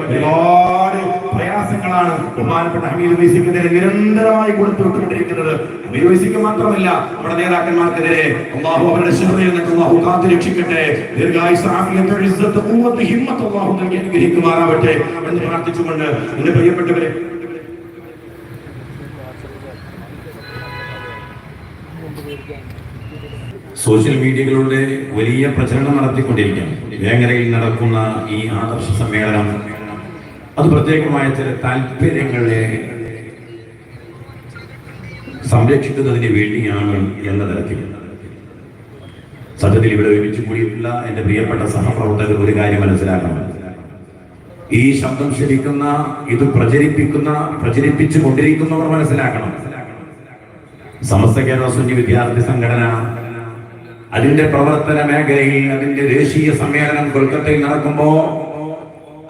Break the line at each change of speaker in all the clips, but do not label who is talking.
ഒരുപാട് പ്രയാസങ്ങളാണ് ബഹുമാനപ്പെട്ട ഹമീദ് വൈസിക്കെതിരെ നിരന്തരമായി കൊടുത്തുകൊണ്ടിരിക്കുന്നത്. ഹമീദ് വൈസിക്ക് മാത്രമല്ല, നമ്മുടെ നേതാക്കന്മാർക്കെതിരെ അള്ളാഹു അവരുടെ ശിറയിൽ നിന്ന് അള്ളാഹു കാത്തു രക്ഷിക്കട്ടെ. ദീർഘായുസ്സ്, ആഫിയത്ത്, ഇസ്സത്ത്, ഖുവ്വത്ത്, ഹിമ്മത്ത് അള്ളാഹു നൽകി അനുഗ്രഹിക്കുമാറാവട്ടെ എന്ന് പ്രാർത്ഥിച്ചുകൊണ്ട് എന്റെ പ്രിയപ്പെട്ടവരെ, സോഷ്യൽ മീഡിയകളുടെ വലിയ പ്രചരണം നടത്തിക്കൊണ്ടിരിക്കുകയാണ്. വേങ്ങരയിൽ നടക്കുന്ന ഈ ആദർശ സമ്മേളനം അത് പ്രത്യേകമായ ചില താല്പര്യങ്ങളെ സംരക്ഷിക്കുന്നതിന് വേണ്ടിയാണ് എന്ന തരത്തിൽ സത്യത്തിൽ ഇവിടെ ഒരുമിച്ച് കൂടിയിട്ടുള്ള എൻ്റെ പ്രിയപ്പെട്ട സഹപ്രവർത്തകർ ഒരു കാര്യം മനസ്സിലാക്കണം. ഈ ശബ്ദം ശരിക്കുന്ന, ഇത് പ്രചരിപ്പിച്ചു കൊണ്ടിരിക്കുന്നവർ മനസ്സിലാക്കണം. സമസ്ത കേരള സുന്നി വിദ്യാർത്ഥി സംഘടന അതിന്റെ പ്രവർത്തന മേഖലയിൽ അതിന്റെ ദേശീയ സമ്മേളനം കൊൽക്കത്തയിൽ നടക്കുമ്പോ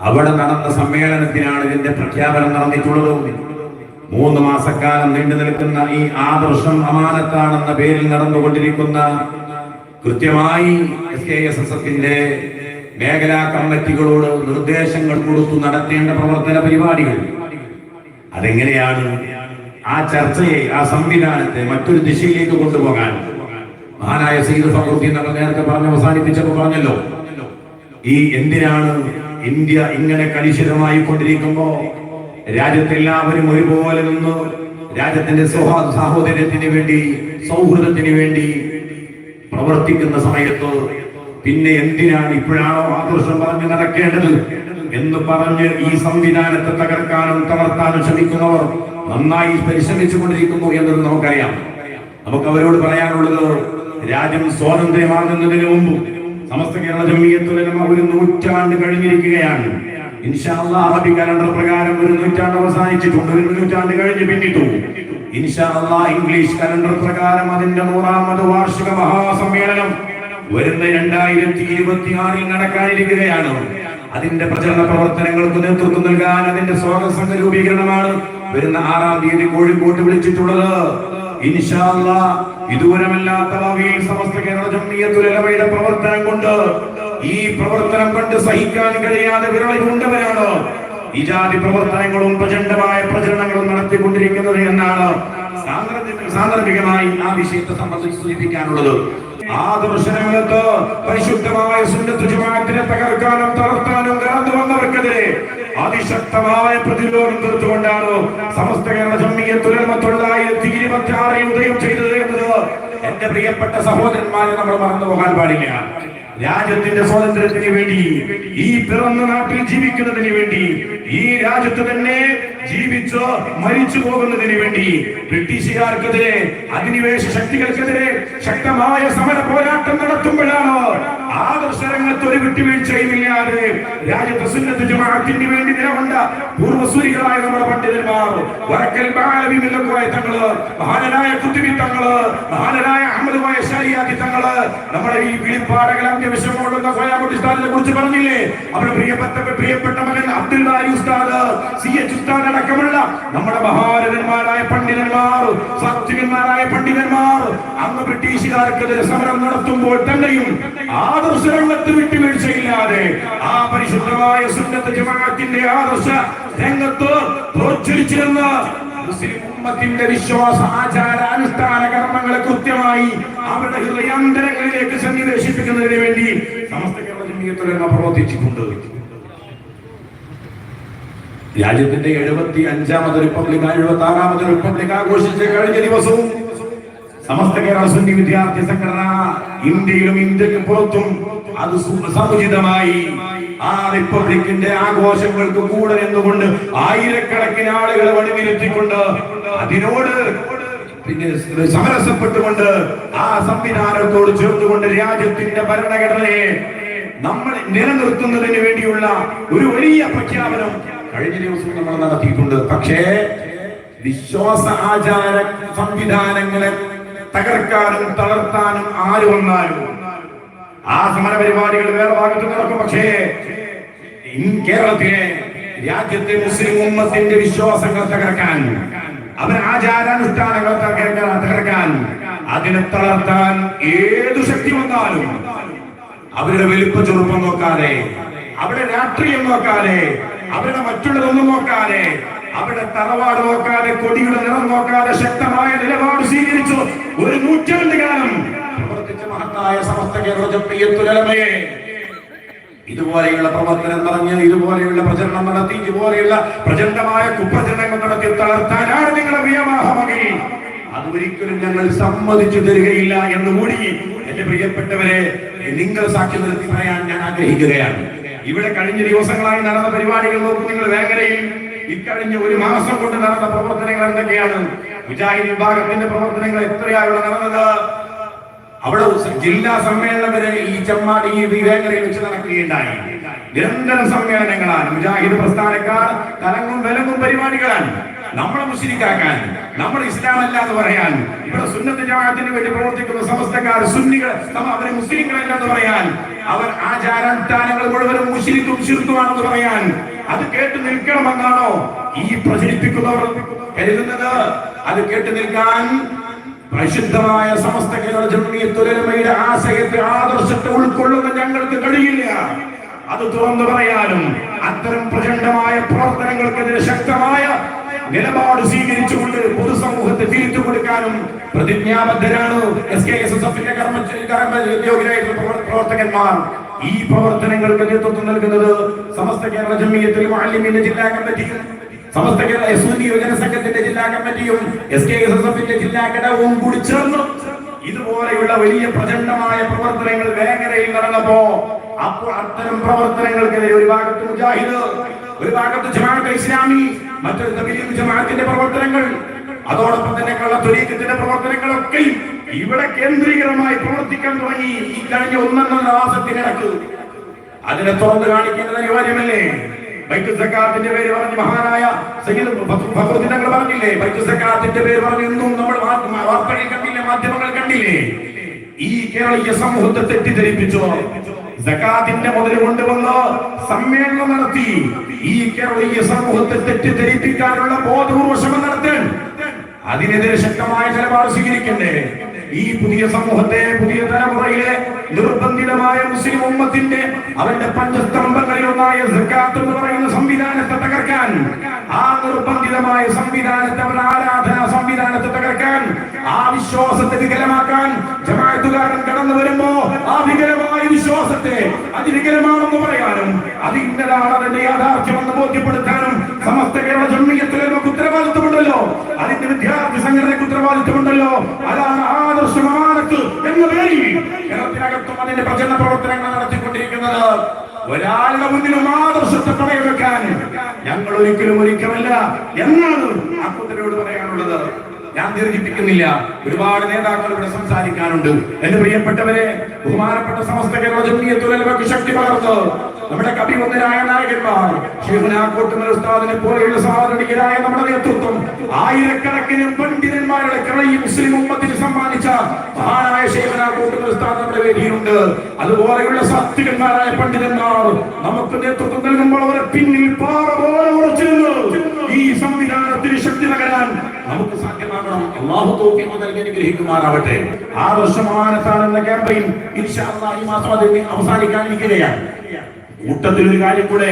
അവിടെ നടന്ന സമ്മേളനത്തിനാണ് ഇതിന്റെ പ്രഖ്യാപനം നടന്നിട്ടുള്ളത്. 3 മാസക്കാലം നീണ്ടു നിൽക്കുന്ന ഈ ആദർശം അമാനത്താണെന്ന പേരിൽ നടന്നുകൊണ്ടിരിക്കുന്ന കൃത്യമായി SKSS-ന്റെ മേഖലാ കമ്മിറ്റികളോട് നിർദ്ദേശങ്ങൾ കൊടുത്തു നടത്തേണ്ട പ്രവർത്തന പരിപാടികൾ അതെങ്ങനെയാണ് ആ ചർച്ചയെ, ആ സംവിധാനത്തെ മറ്റൊരു ദിശയിലേക്ക് കൊണ്ടുപോകാൻ മഹാനായ സയ്യിദ് ഫഖറുദ്ദീൻ നമ്മൾ നേരത്തെ പറഞ്ഞ് അവസാനിപ്പിച്ചപ്പോൾ പറഞ്ഞല്ലോ, ഈ എന്തിനാണ് ഇന്ത്യ ഇങ്ങനെ കലുഷിതമായി കൊണ്ടിരിക്കുമ്പോ രാജ്യത്തെല്ലാവരും ഒരുപോലെ നിന്ന് രാജ്യത്തിന്റെ സാഹോദര്യത്തിന് വേണ്ടി, സൗഹൃദത്തിന് വേണ്ടി പ്രവർത്തിക്കുന്ന സമയത്ത് പിന്നെ എന്തിനാണ് ഇപ്പോഴാണോ ആദർശം പറഞ്ഞ് നടക്കേണ്ടത് എന്ന് പറഞ്ഞ് ഈ സംവിധാനത്തെ തകർക്കാനും തളർത്താനും ശ്രമിക്കുന്നവർ നന്നായി പരിശ്രമിച്ചു കൊണ്ടിരിക്കുന്നു എന്നത് നമുക്കറിയാം. നമുക്ക് അവരോട് പറയാനുള്ളത്, രാജ്യം സ്വാതന്ത്ര്യമാകുന്നതിന് മുമ്പ് സമസ്ത കേരള ജംഇയ്യത്തുൽ ഉലമ 1 നൂറ്റാണ്ട് കഴിഞ്ഞിരിക്കുകയാണ്. ഇൻഷാ അല്ലാഹ് അറബി കലണ്ടർ പ്രകാരം 1 നൂറ്റാണ്ട് അവസാനിച്ചിട്ടുണ്ട്. 1 നൂറ്റാണ്ട് കഴിഞ്ഞ് പിന്നിട്ടു. ഇൻഷാ അല്ലാഹ് ഇംഗ്ലീഷ് കലണ്ടർ പ്രകാരം അതിന്റെ 100ാമത് വാർഷിക മഹാസമ്മേളനം വരുന്ന 2026 നടക്കാനിരിക്കുകയാണ്. അതിന്റെ പ്രചരണ പ്രവർത്തനങ്ങൾക്ക് നേതൃത്വം നൽകാൻ അതിന്റെ സ്വാഗത സംഘ രൂപീകരണമാണ് വരുന്ന 6-ാം തീയതി കോഴിക്കോട്ട് വിളിച്ചിട്ടുള്ളത്. ഇൻഷാ അല്ലാഹ് വിദൂരമല്ലാത്ത ഭാവിയിൽ സമസ്ത കേരള ജംഇയ്യത്തുൽ ഉലമയുടെ പ്രവർത്തനം കൊണ്ട്, ഈ പ്രവർത്തനം കൊണ്ട് സഹിക്കാൻ കഴിയാതെ വിരളികൊണ്ടവരാണ് ഈ ജാതി പ്രവർത്തനങ്ങളും പ്രചണ്ഡമായ പ്രചരണങ്ങളും നടത്തിക്കൊണ്ടിരിക്കുന്നത് എന്നാണ് സാന്ദർഭികമായി ആ വിഷയത്തെ സംബന്ധിച്ച് സൂചിപ്പിക്കാനുള്ളത്. ആദർശരംഗത്ത് പരിശുദ്ധമായ സുന്നത്ത് ജമാഅത്തിനെ തകർക്കാനും തളർത്താനും കടന്നു വന്നവർക്കെതിരെ അതിശക്തമായ പ്രതിരോധം തീർത്തുകൊണ്ടാണ് സമസ്ത കേരള ജംഇയ്യത്തുൽ ഉലമ 1926 ഉദയം ചെയ്തത് എന്നത് എന്റെ പ്രിയപ്പെട്ട സഹോദരന്മാരെ നമ്മൾ മറന്നു പോകാൻ പാടില്ല. രാജ്യത്തിന്റെ സ്വാതന്ത്ര്യത്തിന് വേണ്ടി, ഈ പിറന്ന നാട്ടിൽ ജീവിക്കുന്നതിന് വേണ്ടി, ഈ രാജ്യത്ത് തന്നെ ജീവിച്ച് മരിച്ചു പോകുന്നതിന് വേണ്ടി ബ്രിട്ടീഷുകാർക്കെതിരെ, അധിനിവേശ ശക്തികൾക്കെതിരെ ശക്തമായ സമര പോരാട്ടം നടത്തുമ്പോഴാണ് ആദർശരംഗത്ത് ഒരു വിട്ടുവീഴ്ചയുമില്ലാതെ രാജ്യത്തെ സുന്നത്ത് ജമാഅത്തിന് വേണ്ടി നിലകൊണ്ട പൂർവ്വസൂരികളായ നമ്മുടെ പണ്ഡിതന്മാർ, വറക്കൽ ബാലവി മില്ലക്കോയ തങ്ങള്, മഹാനായ കുത്തുബി തങ്ങള്, മഹാനായ അഹമ്മദ് കോയ ശരിയാക്കി തങ്ങള്, നമ്മുടെ ഈ വിളിപ്പാടകൾ അന്ത്യവിഷമമുള്ള കോയാമുട്ടി ഉസ്താദിനെ കുറിച്ച് പറഞ്ഞില്ലേ, അവരുടെ പ്രിയപ്പെട്ട മകൻ അബ്ദുൽ ബാരി ഉസ്താദ്, CH ഉസ്താദ് അടക്കമുള്ള നമ്മുടെ മഹാരഥന്മാരായ പണ്ഡിതന്മാർ, സാത്വികന്മാരായ പണ്ഡിതന്മാർ അന്ന് ബ്രിട്ടീഷുകാർക്കെതിരെ സമരം നടത്തുമ്പോൾ തന്നെയും ആദർശരംഗത്ത് വിട്ടുവീഴ്ചയില്ലാതെ ആ പരിശുദ്ധമായ സുന്നത്ത് ജമാഅത്തിന്റെ ആദർശ രംഗത്ത് പ്രോജ്വലിച്ചിരുന്ന മുസ്ലിം ഉമ്മത്തിന്റെ വിശ്വാസ ആചാര അനുഷ്ഠാന കർമ്മങ്ങളെ കൃത്യമായി അവരുടെ ഹൃദയാന്തരങ്ങളിലേക്ക് സന്നിവേശിപ്പിക്കുന്നതിന് വേണ്ടി സമസ്ത കേരള ജംഇയ്യത്തുൽ ഉലമ പ്രവർത്തിച്ചിട്ടുണ്ട്. രാജ്യത്തിന്റെ 75ാമത് റിപ്പബ്ലിക്, 76ാമത് റിപ്പബ്ലിക് ആഘോഷിച്ച കഴിഞ്ഞ ദിവസവും സമസ്ത കേരള സുന്നി വിദ്യാർത്ഥി സംഘടന ഇന്ത്യയിലും ഇന്ത്യക്ക് പുറത്തും അത് സമുചിതമായി ആ റിപ്പബ്ലിക്കിന്റെ ആഘോഷങ്ങൾക്ക് കൂടെ നിന്നുകൊണ്ട് ആയിരക്കണക്കിന് ആളുകളെ വഴിനിരുത്തിക്കൊണ്ട് അതിനോട് പിന്നെ സമരസപ്പെട്ടുകൊണ്ട് ആ സംവിധാനത്തോട് ചേർത്തുകൊണ്ട് രാജ്യത്തിന്റെ ഭരണഘടനയെ നമ്മൾ നിലനിർത്തുന്നതിന് വേണ്ടിയുള്ള ഒരു വലിയ പ്രഖ്യാപനം കഴിഞ്ഞ ദിവസം നമ്മൾ നടത്തിയിട്ടുണ്ട്. പക്ഷേ വിശ്വാസ ആചാര സംവിധാനങ്ങളെ തകർക്കാനും തളർത്താനും ആര് വന്നാലും ആ സമര പരിപാടികൾ വേറെ ഭാഗത്ത് നടക്കും. പക്ഷേ കേരളത്തിലെ രാജ്യത്തെ മുസ്ലിം ഉമ്മത്തിന്റെ വിശ്വാസങ്ങൾ തകർക്കാൻ, അവരുടെ ആചാരാനുഷ്ഠാനങ്ങൾ തകർക്കാൻ, അതിനെ തളർത്താൻ ഏതു ശക്തി വന്നാലും അവരുടെ വലിപ്പ ചെറുപ്പം നോക്കാതെ, അവരുടെ രാഷ്ട്രീയം നോക്കാതെ, അവരുടെ മറ്റുള്ളതൊന്നും നോക്കാതെ, അവരുടെ തറവാട് നോക്കാതെ, കൊടിയുടെ നിറം നോക്കാതെ ശക്തമായ നിലപാട് സ്വീകരിച്ചു ഒരു നൂറ്റാണ്ട് കാലം പ്രവർത്തിച്ച മഹത്തായ സമസ്ത കേരള ജംഇയ്യത്തുൽ ഉലമയെ ഇതുപോലെയുള്ള പ്രവർത്തനം പറഞ്ഞ്, ഇതുപോലെയുള്ള പ്രചരണം നടത്തി, ഇതുപോലെയുള്ള പ്രചണ്ഡമായ കുപ്രചരണങ്ങൾ നടത്തി തളർത്താനാണ് നിങ്ങളുടെ വ്യാമോഹമെങ്കിൽ അത് ഒരിക്കലും ഞങ്ങൾ സമ്മതിച്ചു തരികയില്ല എന്നുകൂടി എന്റെ പ്രിയപ്പെട്ടവരെ നിങ്ങൾ സാക്ഷി നിർത്തി പറയാൻ ഞാൻ ആഗ്രഹിക്കുകയാണ്. ഇവിടെ കഴിഞ്ഞ ദിവസങ്ങളായി നടന്ന പരിപാടികൾ നോക്കും നിങ്ങൾ. വേങ്ങരയിൽ ഇക്കഴിഞ്ഞ ഒരു മാസം കൊണ്ട് നടന്ന പ്രവർത്തനങ്ങൾ എന്തൊക്കെയാണ്? മുജാഹിദ് വിഭാഗത്തിന്റെ പ്രവർത്തനങ്ങൾ എത്രയാണ് നടന്നത്? അവിടെ ജില്ലാ സമ്മേളനം വരെ ഈ ചെമ്മാട് ഈ വേങ്ങരയിൽ വെച്ച് നടക്കുകയുണ്ടായി. നിരന്തര സമ്മേളനങ്ങളാണ്. മുജാഹിദ് പ്രസ്ഥാനക്കാർ തലങ്ങും വിലങ്ങും പരിപാടികളാണ്. നമ്മളെ മുസ്ലിക്കാക്കാൻ, നമ്മൾ ഇസ്ലാം അല്ല എന്ന് പറയാൻ, ഇവിടെ സുന്നത്ത് ജമാഅത്തിന് വേണ്ടി പ്രവർത്തിക്കുന്ന സമസ്തക്കാർ സുന്നികൾ അവരെ മുസ്ലിങ്ങളല്ല എന്ന് പറയാൻ, അവർ ആചാരാനുഷ്ഠാനങ്ങൾ മുഴുവനും മുശ്രിക്കും ശിർക്കുമാണെന്ന് പറയാൻ, അത് കേട്ട് നിൽക്കണമെന്നാണോ ഈ പ്രചരിപ്പിക്കുന്നവർ കരുതുന്നത്? അത് കേട്ട് നിൽക്കാൻ പരിശുദ്ധമായ സമസ്ത കേരള ജംഇയ്യത്തുൽ ഉലമയുടെ ആശയത്തെ, ആദർശത്തെ ഉൾക്കൊള്ളുന്ന ഞങ്ങൾക്ക് കഴിയില്ല. അത് തുറന്നു പറയാനും അത്തരം പ്രചണ്ഡമായ പ്രവർത്തനങ്ങൾക്കെതിരെ ശക്തമായ നിലപാട് സ്വീകരിച്ചുകൊണ്ട് പൊതുസമൂഹത്തെ തിരിച്ചു കൊടുക്കാനും പ്രതിജ്ഞാബദ്ധരാണ് SKSSF-ന്റെ പ്രവർത്തകന്മാർ. ഈ പ്രവർത്തനങ്ങൾക്ക് നേതൃത്വം നൽകുന്നത് സമസ്ത കേരള ജംഇയ്യത്തുൽ മുഅല്ലിമീൻ ജില്ലാ കമ്മിറ്റിയും, സമസ്ത കേരള സുന്നി യുവജന സംഘത്തിന്റെ ജില്ലാ കമ്മിറ്റിയും, SKSSF-ന്റെ ജില്ലാ ഘടകവും കൂടി ചേർന്നു ഇതുപോലെയുള്ള വലിയ പ്രചണ്ഡമായ പ്രവർത്തനങ്ങൾ വേങ്ങരയിൽ നടന്നപ്പോ, അപ്പോൾ അത്തരം പ്രവർത്തനങ്ങൾക്കെതിരെ ഒരു ഭാഗത്ത് മുജാഹിദ്, ഒരു ഭാഗത്ത് ജമാഅത്തെ ഇസ്ലാമി, മറ്റൊരു തബ്ലീഗ് ജമാഅത്തിന്റെ പ്രവർത്തനങ്ങൾ, അതോടൊപ്പം തന്നെ കള്ളത്വരീഖത്തിന്റെ പ്രവർത്തനങ്ങളൊക്കെയും ഇവിടെ കേന്ദ്രീകരമായി പ്രവർത്തിക്കാൻ തുടങ്ങി. ഈ കഴിഞ്ഞ 1.5 മാസത്തിനിടക്ക് അതിനെ തുറന്നു കാണിക്കേണ്ടത് അനിവാര്യമല്ലേ? ബൈത്തുൽ സക്കാത്തിന്റെ പേര് പറഞ്ഞ് മഹാനായ സയ്യിദ് ഫഖറുദ്ദീൻ തങ്ങൾ പറഞ്ഞില്ലേ? ബൈത്തുൽ സക്കാത്തിന്റെ പേര് പറഞ്ഞ് ഇന്നും നമ്മൾ വാർത്തകൾ കണ്ടില്ലേ, മാധ്യമങ്ങൾ കണ്ടില്ലേ? ഈ കേരളീയ സമൂഹത്തെ തെറ്റിദ്ധരിപ്പിച്ചു. സക്കാത്തിന്റെ മുതൽ കൊണ്ടുവന്ന് സമ്മേളനം നടത്തി ഈ കേരളീയ സമൂഹത്തെ തെറ്റിദ്ധരിപ്പിക്കാനുള്ള ബോധപൂർവ്വ ശ്രമം നടത്താൻ അതിനെതിരെ ശക്തമായ നിലപാട് സ്വീകരിക്കണ്ടേ? ഈ പുതിയ സമൂഹത്തെ, പുതിയ തലമുറയിലെ നിർബന്ധിതമായ മുസ്ലിം ഉമ്മത്തിന്റെ അവരുടെ പഞ്ചസ്തംഭങ്ങളിൽ ഒന്നായ സക്കാത്ത് എന്ന് പറയുന്ന സംവിധാനത്തെ തകർക്കാൻ, ആ നിർബന്ധിതമായ സംവിധാനത്തെ, അവരുടെ ആരാധനാ സംവിധാനത്തെ തകർക്കാൻ, ആ വിശ്വാസത്തെ വികലമാക്കാൻ ജമാഅത്തുകാരൻ കടന്നു വരുമ്പോ ആ വികലമായ വിശ്വാസത്തെ അതിവികലമാണെന്ന് പറയാനും, അത് ഇന്നതാണ് അതിന്റെ യാഥാർത്ഥ്യമെന്ന് ബോധ്യപ്പെടുത്താനും സമസ്ത കേരള ജംഇയ്യത്തുൽ ഉലമക്ക് ഉത്തരവാദിത്വമുണ്ടല്ലോ. അതിന്റെ വിദ്യാർത്ഥി സംഘടനയ്ക്ക് ഉത്തരവാദിത്വമുണ്ടല്ലോ. അതാണ് ആദർശമാനത്ത് എന്ന പേരിൽ കേരളത്തിനകത്തും അതിന്റെ പ്രചരണ പ്രവർത്തനങ്ങൾ നടത്തിക്കൊണ്ടിരിക്കുന്നത്. ഒരാളുടെ മുന്നിലും ആദർശത്തെ പണയം വെക്കാൻ ഞങ്ങൾ ഒരിക്കലുമല്ല എന്നാണ് ആ കൂട്ടരോട് പറയാനുള്ളത്. ഞാൻ ദീർഘിപ്പിക്കുന്നില്ല, ഒരുപാട് നേതാക്കൾ ഇവിടെ സംസാരിക്കാനുണ്ട്. എന്റെ പ്രിയപ്പെട്ടവരെ, ബഹുമാനപ്പെട്ട സമസ്ത കേരള ജംഇയ്യത്തുൽ ഉലമക്ക് ശക്തി പകർന്ന് നമ്മുടെ കവിവന്ദരായ നായകന്മാർ, ശൈഖുനാ കോട്ടുമൽ ഉസ്താദിനെ പോലെയുള്ള സാധനീയരായ നമ്മുടെ നേതൃത്വം, ആയിരക്കണക്കിന് പണ്ഡിതന്മാരുടെ ഈ മുസ്ലിം ഉമ്മത്തിന് സമ്മാനിച്ച മഹാനായ ശൈഖുനാ കോട്ടുമൽ ഉസ്താദ് നമ്മുടെ വേദിയിലുണ്ട്. അതുപോലെയുള്ള സാത്വികന്മാരായ പണ്ഡിതന്മാർ നമുക്ക് നേതൃത്വം നൽകുമ്പോൾ അവരെ പിന്നിൽ പാറ പോലെ ഉറച്ചിരുന്നു ഈ സംവിധാനത്തിന് ശക്തി പകരാൻ നമുക്ക് സാധ്യമാകണം. അല്ലാഹു തൗഫീഖ് നൽകി അനുഗ്രഹിക്കുമാറാവട്ടെ. ആദർശമാനത്താണെന്ന ക്യാമ്പയിൻ ഇൻഷാ അല്ലാഹ് ഈ മാസം അതിന് അവസാനിക്കാനിരിക്കുകയാണ്. കൂട്ടത്തിൽ ഒരു കാര്യം കൂടെ,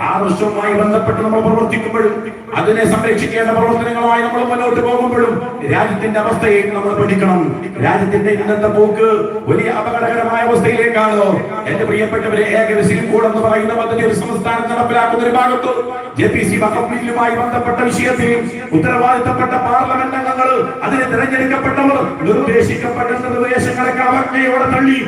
ആദർശവുമായി ബന്ധപ്പെട്ട് നമ്മൾ പ്രവർത്തിക്കുമ്പോഴും അതിനെ സംരക്ഷിക്കേണ്ട പ്രവർത്തനങ്ങളുമായി നമ്മൾ മുന്നോട്ട് പോകുമ്പോഴും രാജ്യത്തിന്റെ അവസ്ഥയെ നമ്മൾ പഠിക്കണം. രാജ്യത്തിന്റെ ഇന്നത്തെ പോക്ക് വലിയ അപകടകരമായ അവസ്ഥയിലേക്കാണ്. എന്റെ പ്രിയപ്പെട്ടവരെ, ഏകദേശം കൂടെന്ന് പറയുന്ന പദ്ധതി ഒരു സംസ്ഥാനം നടപ്പിലാക്കുന്ന ഒരു ഭാഗത്ത് JPC വഖഫ് ബില്ലുമായി ബന്ധപ്പെട്ട വിഷയത്തിൽ ഉത്തരവാദിത്തപ്പെട്ട പാർലമെന്റ് അംഗങ്ങൾ, അതിനെ തിരഞ്ഞെടുക്കപ്പെട്ടവർ നിർദ്ദേശിക്കപ്പെട്ട നിർദ്ദേശങ്ങളൊക്കെ അവജ്ഞയോടെ തള്ളി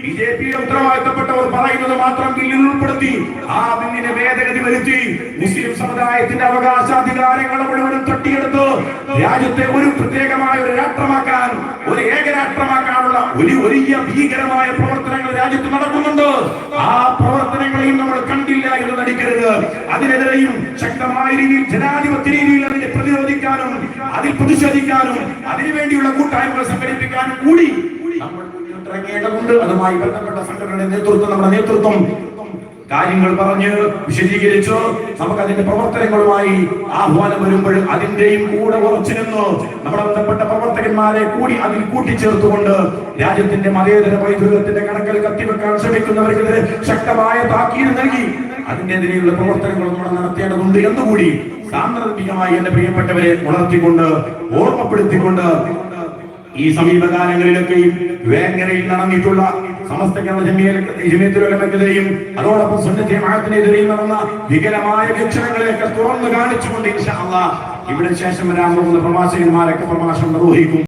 BJP-യുടെ ഉത്തരവാദിത്തപ്പെട്ടവർ പറയുന്നത് മാത്രം ബില്ലിൽ ഉൾപ്പെടുത്തി ആ ബില്ലിനെ ഭേദഗതി വരുത്തി മുസ്ലിം സമുദായത്തിന്റെ അവകാശാധികാരങ്ങൾ മുഴുവനും തട്ടിയെടുത്ത് രാജ്യത്തെ ഒരു പ്രത്യേകമായ ഒരു രാഷ്ട്രമാക്കാൻ, ഒരു ഏകരാഷ്ട്രമാക്കാനുള്ള ഒരു വലിയ ഭീകരമായ പ്രവർത്തനങ്ങൾ രാജ്യത്ത് നടക്കുന്നുണ്ട്. ആ പ്രവർത്തനങ്ങളെയും നമ്മൾ കണ്ടില്ല എന്ന് നടിക്കരുത്. അതിനെതിരെയും ശക്തമായ രീതിയിൽ ജനാധിപത്യ രീതിയിൽ അതിനെ പ്രതിരോധിക്കാനും അതിൽ പ്രതിഷേധിക്കാനും അതിനുവേണ്ടിയുള്ള കൂട്ടായ്മകൾ സംഘടിപ്പിക്കാനും കൂടി നമ്മൾ ഇറങ്ങേണ്ടതുണ്ട്. അതുമായി ബന്ധപ്പെട്ട സംഘടനയുടെ നേതൃത്വം, നമ്മുടെ നേതൃത്വം കാര്യങ്ങൾ പറഞ്ഞ് വിശദീകരിച്ച് നമുക്ക് അതിന്റെ പ്രവർത്തനങ്ങളുമായി ആഹ്വാനം വരുമ്പോൾ അതിന്റെയും കൂടെ ഉറച്ചിരുന്നു നമ്മുടെ ബന്ധപ്പെട്ട പ്രവർത്തകന്മാരെ കൂടി അതിൽ കൂട്ടിച്ചേർത്തുകൊണ്ട് രാജ്യത്തിന്റെ മതേതര വൈദ്യുതത്തിന്റെ കണക്കിൽ കത്തിവെക്കാൻ ശ്രമിക്കുന്നവർക്കെതിരെ ശക്തമായ താക്കീത് നൽകി അതിനെതിരെയുള്ള പ്രവർത്തനങ്ങൾ നമ്മൾ നടത്തേണ്ടതുണ്ട് എന്നുകൂടി സാന്ദർഭികമായി എന്റെ പ്രിയപ്പെട്ടവരെ ഉണർത്തിക്കൊണ്ട് ഓർമ്മപ്പെടുത്തിക്കൊണ്ട് ഈ സമീപകാലങ്ങളിലൊക്കെയും വേങ്ങരയിൽ നടന്നിട്ടുള്ള സമസ്ത കേരള ജമിയത്തുൽ ഉലമക്കെതിരെയും അതോടൊപ്പം സുന്നത്ത് ജമാഅത്തിനെതിരെയും നടന്ന വികലമായ വീക്ഷണങ്ങളെയൊക്കെ തുറന്നു കാണിച്ചുകൊണ്ട് ഇൻഷാ അല്ലാഹ് ഇവിടെ ശേഷം വരാൻ പോകുന്ന പ്രവാചകന്മാരൊക്കെ പ്രഭാഷണം നിർവഹിക്കും.